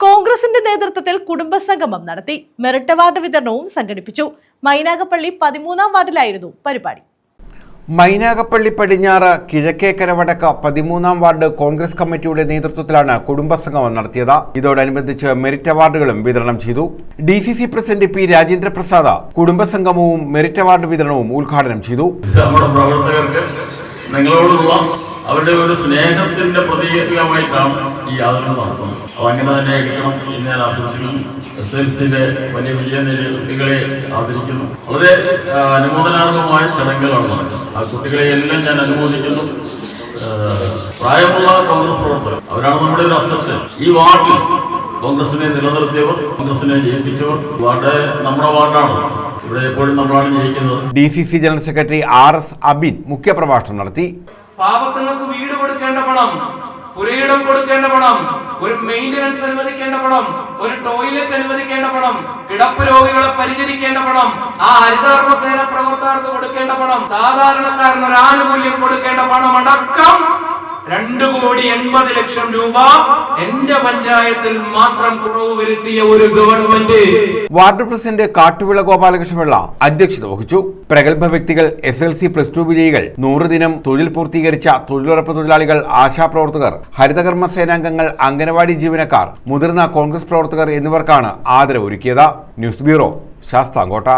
കോൺഗ്രസിന്റെ നേതൃത്വത്തിൽ കുടുംബസംഗമം നടത്തി. മെറിറ്റ് അവാർഡ് വിതരണവും സംഘടിപ്പിച്ചു. മൈനാഗപ്പള്ളി 13-ാം വാർഡിലായിരുന്നു പരിപാടി. മൈനാഗപ്പള്ളി പടിഞ്ഞാറ് കിഴക്കേക്കര വടക്ക് 13-ാം വാർഡ് കോൺഗ്രസ് കമ്മിറ്റിയുടെ നേതൃത്വത്തിലാണ് കുടുംബസംഗമം നടത്തിയത്. ഇതോടനുബന്ധിച്ച് മെറിറ്റ് അവാർഡുകളും വിതരണം ചെയ്തു. DCC president P. രാജേന്ദ്രപ്രസാദ് കുടുംബസംഗമവും മെറിറ്റ് അവാർഡ് വിതരണവും ഉദ്ഘാടനം ചെയ്തു. അവരുടെ ഒരു സ്നേഹത്തിന്റെ പ്രതീകമായിട്ടാണ് ഈ യാതൊരു നടത്തുന്നത്. അതങ്ങനെ തന്നെ എടുക്കണം എന്ന് ഞാൻ അഭ്യർത്ഥിക്കുന്നു. SLCയിലെ വലിയ വലിയ കുട്ടികളെ ആദരിക്കുന്നു. വളരെ അനുമോദനാർഹമായ ചടങ്ങുകളാണ് നടക്കുന്നത്. ആ കുട്ടികളെ എല്ലാം ഞാൻ അനുമോദിക്കുന്നു. പ്രായമുള്ള കോൺഗ്രസ് പ്രവർത്തകർ അവരാണ് നമ്മുടെ ഒരു അസറ്റ്. ഈ വാർഡിൽ കോൺഗ്രസിനെ നിലനിർത്തിയവർ, കോൺഗ്രസിനെ ജയിപ്പിച്ചവർ. വാർഡ് നമ്മുടെ വാർഡാണ്. ഇവിടെ എപ്പോഴും നമ്മളാണ് ജയിക്കുന്നത്. DCC general secretary RS Abin മുഖ്യപ്രഭാഷണം നടത്തി. പാവങ്ങൾക്ക് വീട് കൊടുക്കേണ്ട പണം, പുരയിടം കൊടുക്കേണ്ട പണം, ഒരു മെയിന്റനൻസ് അനുവദിക്കേണ്ട പണം, ഒരു ടോയ്ലറ്റ് അനുവദിക്കേണ്ട പണം, കിടപ്പ് രോഗികളെ പരിചരിക്കേണ്ട പണം, ആ ഹരിതകർമ്മസേന പ്രവർത്തകർക്ക് കൊടുക്കേണ്ട പണം, സാധാരണക്കാരന് ഒരു ആനുകൂല്യം കൊടുക്കേണ്ട പണം അടക്കം 2,80,00,000 രൂപ എന്റെ പഞ്ചായത്തിൽ മാത്രം കുറവ് വരുത്തിയ ഒരു government. Ward president Kattuvila Gopalakrishna Pillai അധ്യക്ഷത വഹിച്ചു. പ്രഗത്ഭ വ്യക്തികൾ, SLC +2 വിജയികൾ, 100 ദിനം തൊഴിൽ പൂർത്തീകരിച്ച തൊഴിലുറപ്പ് തൊഴിലാളികൾ, ആശാപ്രവർത്തകർ, ഹരിതകർമ്മ സേനാംഗങ്ങൾ, അംഗനവാടി ജീവനക്കാർ, മുതിർന്ന കോൺഗ്രസ് പ്രവർത്തകർ എന്നിവർക്കാണ് ആദരവൊരുക്കിയത്. News bureau, Sasthamkotta.